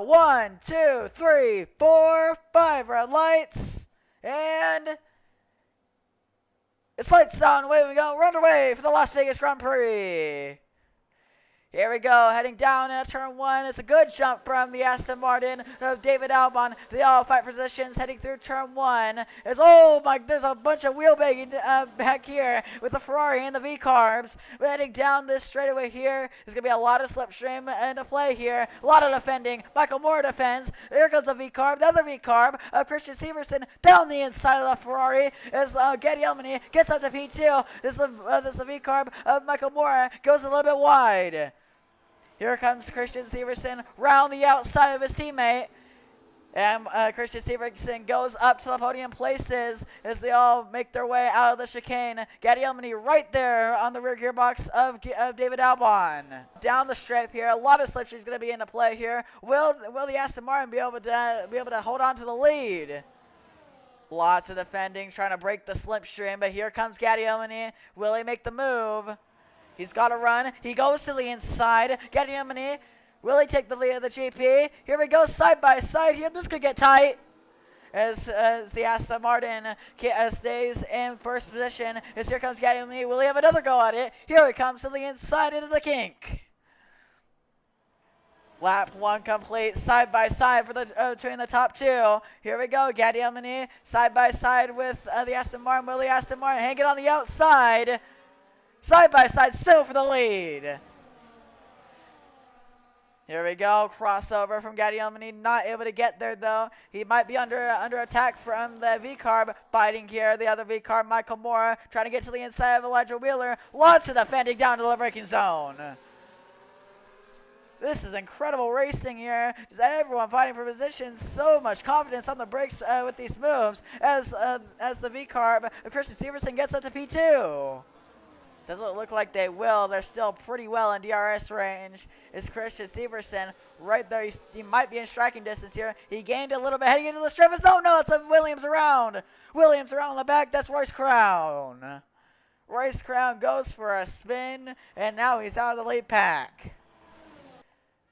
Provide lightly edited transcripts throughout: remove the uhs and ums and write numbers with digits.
1, 2, 3, 4, 5 red lights. And it's lights on. Away we go. We're underway for the Las Vegas Grand Prix. Here we go, heading down at turn 1. It's a good jump from the Aston Martin of David Albon. They all fight positions heading through turn 1. Oh my, there's a bunch of wheel banging back here with the Ferrari and the V-Carbs. We're heading down this straightaway here. There's going to be a lot of slipstream into play here. A lot of defending. Michael Moore defends. Here goes the V-Carb. The other V-Carb of Christian Severson down the inside of the Ferrari as Getty Elmany gets up to P2. This is the V-Carb of Michael Moore. Goes a little bit wide. Here comes Christian Severson round the outside of his teammate. And Christian Severson goes up to the podium places as they all make their way out of the chicane. Getty Elmany right there on the rear gearbox of David Albon. Down the strip here, a lot of slipstream is going to be into play here. Will the Aston Martin be able to hold on to the lead? Lots of defending, trying to break the slipstream, but here comes Getty Elmany. Will he make the move? He's got to run. He goes to the inside. Getty Elmany. Will he take the lead of the GP? Here we go, side by side here. This could get tight. As the Aston Martin stays in first position. As here comes Getty Elmany. Will he have another go at it? Here he comes to the inside into the kink. Lap 1 complete, side by side for the between the top two. Here we go, Getty Elmany side by side with the Aston Martin. Will the Aston Martin hang it on the outside? Side by side, still for the lead. Here we go, crossover from Getty Elmany, not able to get there though. He might be under attack from the V-Carb, fighting here. The other V-Carb, Michael Moore, trying to get to the inside of Elijah Wheeler. Lots of defending down to the braking zone. This is incredible racing here. Just everyone fighting for position. So much confidence on the brakes with these moves as the V-Carb, Christian Severson gets up to P2. Doesn't look like they will. They're still pretty well in DRS range. Is Christian Severson right there? He might be in striking distance here. He gained a little bit heading into the strip. Oh no, it's a Williams around. Williams around the back. That's Royce Crown. Royce Crown goes for a spin, and now he's out of the lead pack.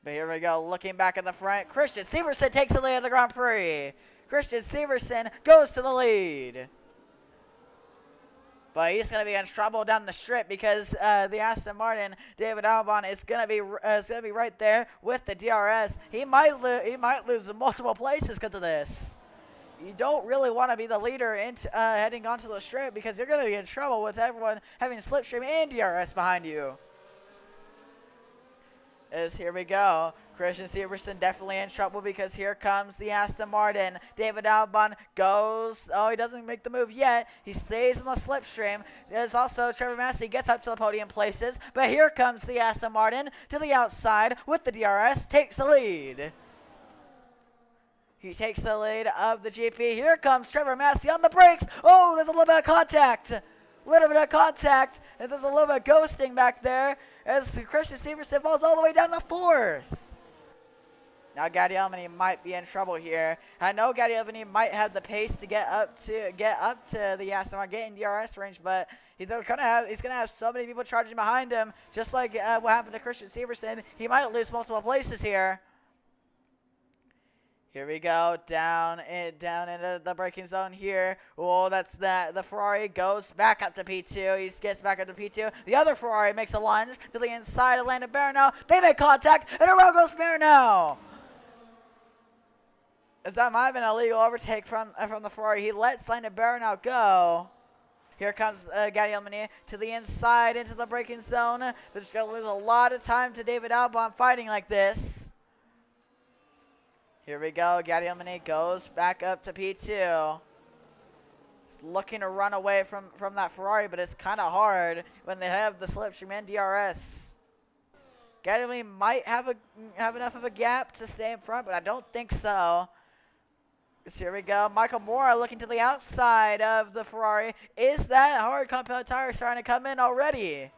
But here we go, looking back at the front. Christian Severson takes the lead of the Grand Prix. Christian Severson goes to the lead. But he's going to be in trouble down the strip because the Aston Martin, David Albon, is going to be right there with the DRS. He might lose multiple places because of this. You don't really want to be the leader heading onto the strip because you're going to be in trouble with everyone having slipstream and DRS behind you. Here we go. Christian Severson definitely in trouble because here comes the Aston Martin. David Albon goes. Oh, he doesn't make the move yet. He stays in the slipstream. There's also Trevor Massey gets up to the podium places. But here comes the Aston Martin to the outside with the DRS. Takes the lead. He takes the lead of the GP. Here comes Trevor Massey on the brakes. Oh, there's a little bit of contact. And there's a little bit of ghosting back there as Christian Severson falls all the way down to 4th. Now Getty Elmany might be in trouble here. I know Getty Elmany might have the pace to get up to the Aston Martin, get in DRS range, but he's gonna have so many people charging behind him, just like what happened to Christian Severson. He might lose multiple places here. Here we go, down into the braking zone here. Oh, that's that. The Ferrari goes back up to P2. He gets back up to P2. The other Ferrari makes a lunge to the inside of Landon Barrinow. They make contact, and around goes Barrinow. As that might have been a legal overtake from the Ferrari. He lets Landon Barrinow go. Here comes Getty Elmany to the inside into the braking zone. They're just going to lose a lot of time to David Albon fighting like this. Here we go. Getty Elmany goes back up to P2. Just looking to run away from that Ferrari, but it's kind of hard when they have the slipstream and DRS. Getty Elmany might have enough of a gap to stay in front, but I don't think so. Here we go. Michael Moore looking to the outside of the Ferrari. Is that hard compound tire starting to come in already?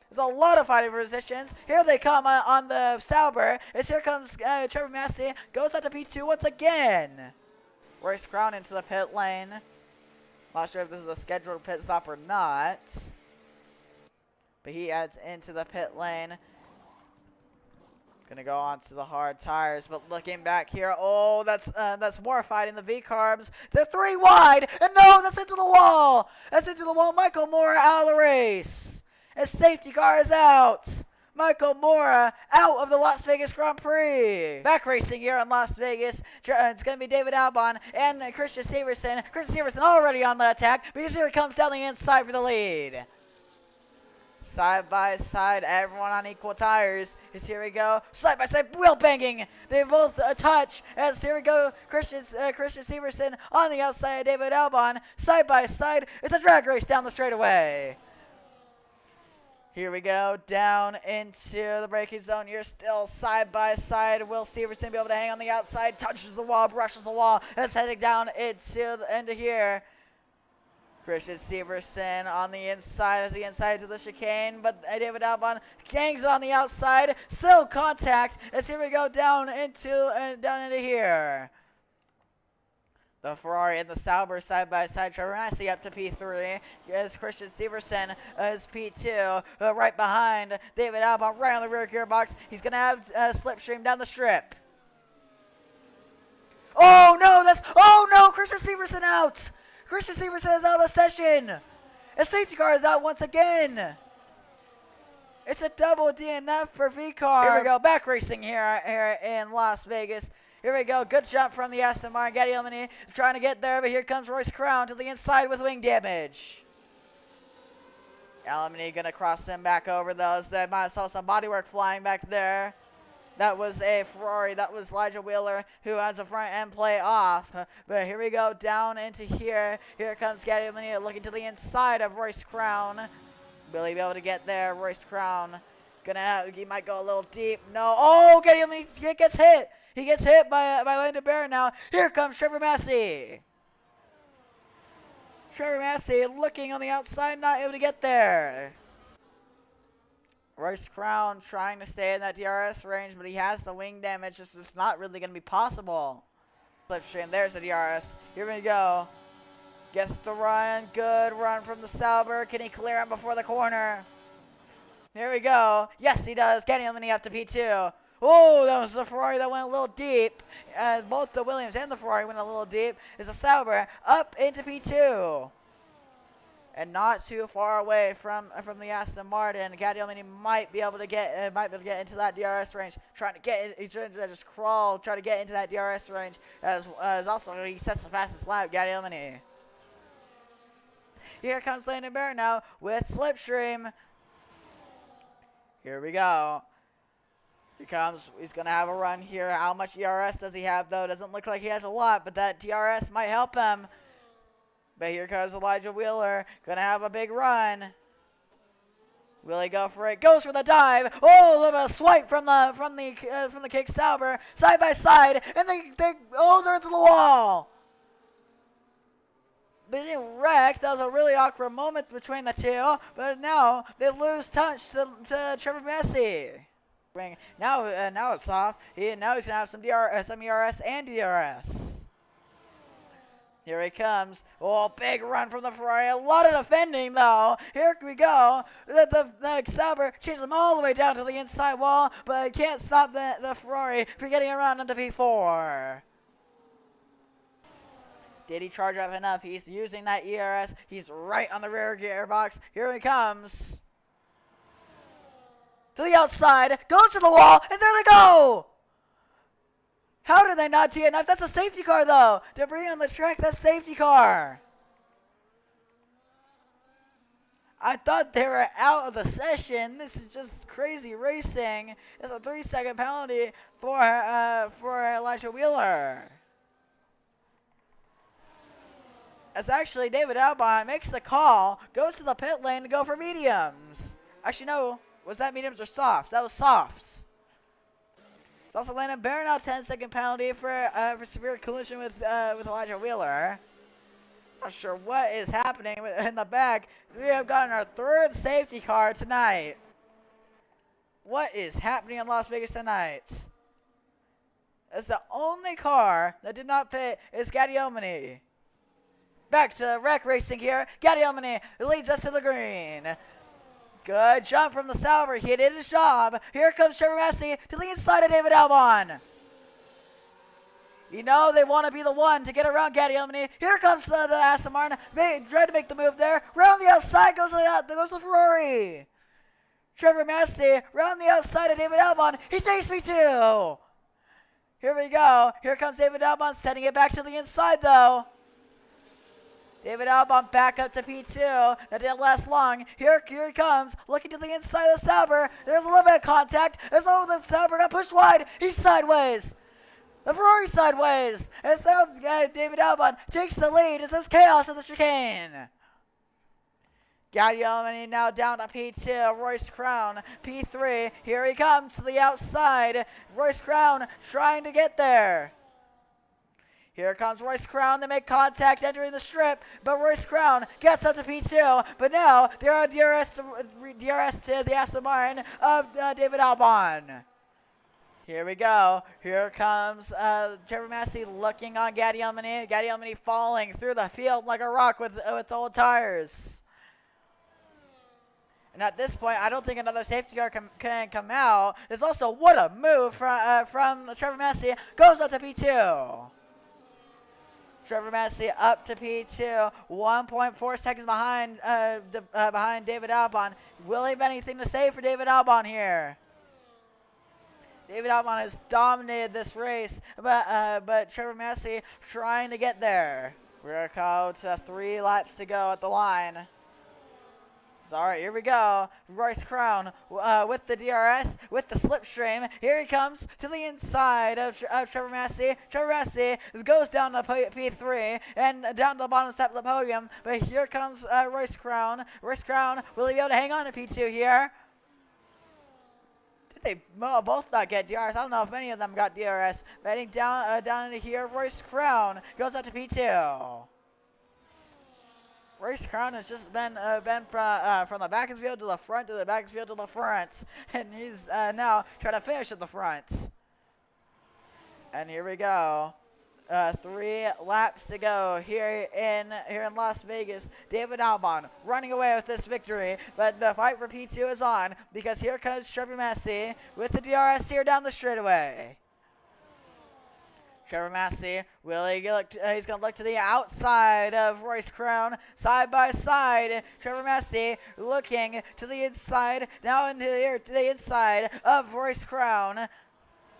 There's a lot of fighting positions. Here they come on the Sauber. As here comes Trevor Massey. Goes out to P2 once again. Royce Crown into the pit lane. Not sure if this is a scheduled pit stop or not. But he adds into the pit lane. Gonna go on to the hard tires, but looking back here, oh, that's more fighting the V-Carbs. They're 3 wide, and no, that's into the wall. That's into the wall. Michael Mora out of the race. His safety car is out. Michael Mora out of the Las Vegas Grand Prix. Back racing here in Las Vegas. It's going to be David Albon and Christian Severson. Christian Severson already on the attack because here he comes down the inside for the lead. Side by side, everyone on equal tires. Here we go. Side by side, wheel banging. They both touch. As here we go, Christian Severson on the outside of David Albon. Side by side, it's a drag race down the straightaway. Here we go, down into the braking zone. You're still side by side. Will Severson be able to hang on the outside? Touches the wall, brushes the wall. It's heading down into the end of here. Christian Severson on the inside as he inside to the chicane, but David Albon gangs on the outside. Still contact as here we go down into here. The Ferrari and the Sauber side by side. Trevor Massey up to P3 as Christian Severson is P2. Right behind David Albon, right on the rear gearbox. He's gonna have slipstream down the strip. Oh no! Christian Severson out. Christian Severson is out of the session. His safety car is out once again. It's a double DNF for V-Car. Here we go, back racing here in Las Vegas. Here we go, good jump from the Aston Martin. Gatti Elmini trying to get there, but here comes Royce Crown to the inside with wing damage. Elmini gonna cross him back over those. They might have saw some bodywork flying back there. That was a Ferrari. That was Elijah Wheeler, who has a front end play off. But here we go, down into here. Here comes Gatti Elmini looking to the inside of Royce Crown. Will he be able to get there? Royce Crown he might go a little deep. No. Oh, Gatti Elmini gets hit. He gets hit by Landon Barron now. Here comes Trevor Massey. Trevor Massey looking on the outside, not able to get there. Royce Crown trying to stay in that DRS range, but he has the wing damage. It's just not really going to be possible. Slipstream, there's the DRS. Here we go. Gets the run. Good run from the Sauber. Can he clear him before the corner? Here we go. Yes, he does. Getting him up to P2. Oh, that was the Ferrari that went a little deep. Both the Williams and the Ferrari went a little deep. It's a Sauber up into P2. And not too far away from the Aston Martin. Gatti Elmini might be able to get into that DRS range. Trying to just crawl, try to get into that DRS range. As also he sets the fastest lap, Gatti Elmini. Here comes Landon Barron now with slipstream. Here we go. He's gonna have a run here. How much DRS does he have though? Doesn't look like he has a lot, but that DRS might help him. But here comes Elijah Wheeler, gonna have a big run. Will he go for it? Goes for the dive. Oh, a little swipe from the kick Sauber, side by side, and they're into the wall. They didn't wreck. That was a really awkward moment between the two. But now they lose touch to Trevor Massey. Now it's off. Now he's gonna have some ERS and DRS. Here he comes. Oh, big run from the Ferrari. A lot of defending, though. Here we go. The Sauber chases him all the way down to the inside wall, but it can't stop the Ferrari from getting around into P4. Did he charge up enough? He's using that ERS. He's right on the rear gearbox. Here he comes. To the outside. Goes to the wall, and there they go! How did they not DNF? That's a safety car, though. Debris on the track, that's safety car. I thought they were out of the session. This is just crazy racing. It's a 3-second penalty for Elijah Wheeler. As actually David Albon makes the call, goes to the pit lane to go for mediums. Actually, no. Was that mediums or softs? That was softs. It's also Landon Barron out 10-second penalty for severe collision with Elijah Wheeler. Not sure what is happening in the back. We have gotten our 3rd safety car tonight. What is happening in Las Vegas tonight? As the only car that did not pit is Gatti Elmini. Back to wreck racing here. Gatti Elmini leads us to the green. Good jump from the Sauber. He did his job. Here comes Trevor Massey to the inside of David Albon. You know they want to be the one to get around Gaddy. Here comes the Aston Martin. Tried to make the move there. Round the outside goes the Ferrari. Trevor Massey round the outside of David Albon. He takes me too. Here we go. Here comes David Albon, sending it back to the inside though. David Albon back up to P2. That didn't last long. Here he comes, looking to the inside of the Sauber. There's a little bit of contact. As though the Sauber got pushed wide. He's sideways. The Ferrari sideways. As now David Albon takes the lead. As there's chaos in the chicane. Gaddy now down to P2. Royce Crown, P3. Here he comes to the outside. Royce Crown trying to get there. Here comes Royce Crown. They make contact entering the strip, but Royce Crown gets up to P2. But now there are DRS to the Aston Martin of David Albon. Here we go. Here comes Trevor Massey looking on Gaddy Albon falling through the field like a rock with old tires. And at this point, I don't think another safety car can come out. There's also, what a move from Trevor Massey. Goes up to P2. Trevor Massey up to P2, 1.4 seconds behind behind David Albon. Will he have anything to say for David Albon here? David Albon has dominated this race, but Trevor Massey trying to get there. We're going to 3 laps to go at the line. All right, here we go. Royce Crown with the DRS, with the slipstream. Here he comes to the inside of Trevor Massey. Trevor Massey goes down to P3 and down to the bottom step of the podium. But here comes Royce Crown. Royce Crown, will he be able to hang on to P2 here? Did they both not get DRS? I don't know if any of them got DRS. But heading down into here, Royce Crown goes up to P2. Royce Crown has just been from the back of the field to the front, to the back of the field to the front. And he's now trying to finish at the front. And here we go. 3 laps to go here in Las Vegas. David Albon running away with this victory. But the fight for P2 is on because here comes Trevor Massey with the DRS here down the straightaway. Trevor Massey, he's going to look to the outside of Royce Crown, side by side. Trevor Massey looking to the inside, now into here to the inside of Royce Crown.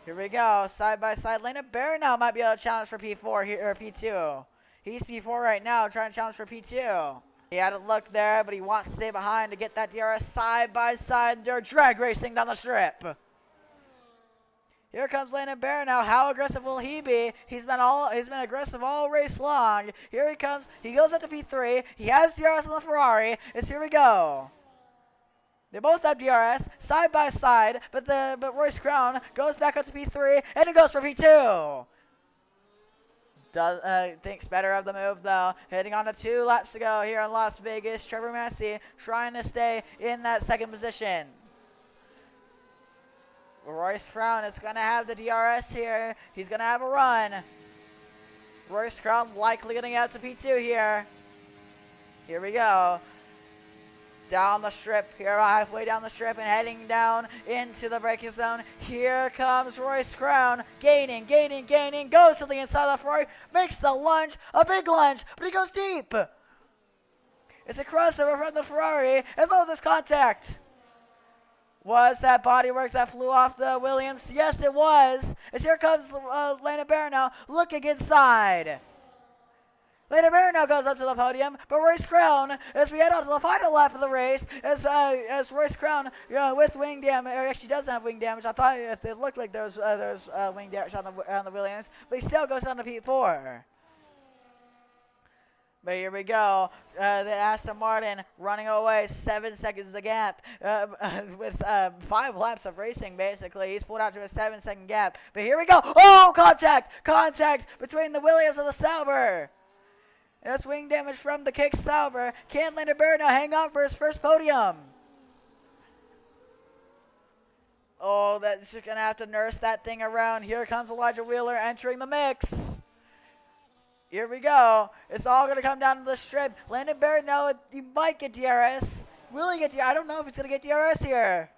Here we go, side by side. Lena Bear now might be able to challenge for P4 here, or P2. He's P4 right now, trying to challenge for P2. He had a look there, but he wants to stay behind to get that DRS side by side. They're drag racing down the strip. Here comes Landon Bear now. How aggressive will he be? He's been aggressive all race long. Here he comes. He goes up to P3. He has DRS on the Ferrari. Here we go. They both have DRS side by side, but Royce Crown goes back up to P3 and he goes for P2. Thinks better of the move though. Heading on to 2 laps to go here in Las Vegas. Trevor Massey trying to stay in that second position. Royce Crown is going to have the DRS here. He's going to have a run. Royce Crown likely going to get up to P2 here. Here we go. Down the strip, here halfway down the strip and heading down into the braking zone. Here comes Royce Crown. Gaining, goes to the inside of the Ferrari, makes the lunge, a big lunge, but he goes deep. It's a crossover from the Ferrari as all this contact. Was that bodywork that flew off the Williams? Yes, it was. As here comes Landon Bear now, looking inside. Landon Bear now goes up to the podium, but Royce Crown, as we head on to the final lap of the race, as Royce Crown with wing damage, or actually doesn't have wing damage. I thought it looked like there was wing damage on the Williams, but he still goes down to P4. But here we go, the Aston Martin running away, 7 seconds the gap, with 5 laps of racing basically. He's pulled out to a 7-second gap. But here we go, oh, contact between the Williams and the Sauber. That's wing damage from the kick Sauber. Can Landon Bear now hang on for his first podium? Oh, that's just going to have to nurse that thing around. Here comes Elijah Wheeler entering the mix. Here we go. It's all going to come down to the strip. Landon Bear now, he might get DRS. Will he get I don't know if he's going to get DRS here.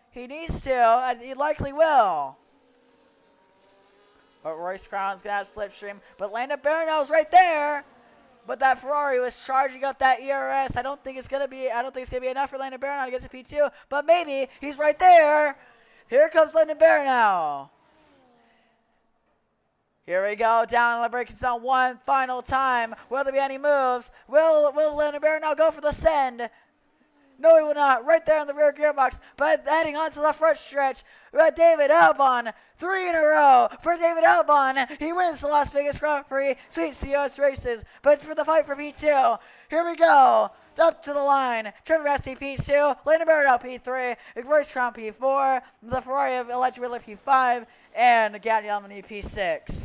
He needs to, and he likely will. But Royce Crown's going to have slipstream. But Landon Baronow's right there. But that Ferrari was charging up that ERS. I don't think it's going to be enough for Landon Baronow to get to P2. But maybe he's right there. Here comes Landon Baronow. Here we go, down in the braking zone one final time. Will there be any moves? Will Landon Baronow go for the send? No, he will not. Right there in the rear gearbox. But heading on to the front stretch. David Albon. 3 in a row for David Albon. He wins the Las Vegas Grand Prix. Sweeps the US races. But for the fight for P2. Here we go. Up to the line. Trevor Massey P2. Landon Baronow P3. Royce Crown P4. The Ferrari of Elijah Whitler P5. And Gatti Almani P6.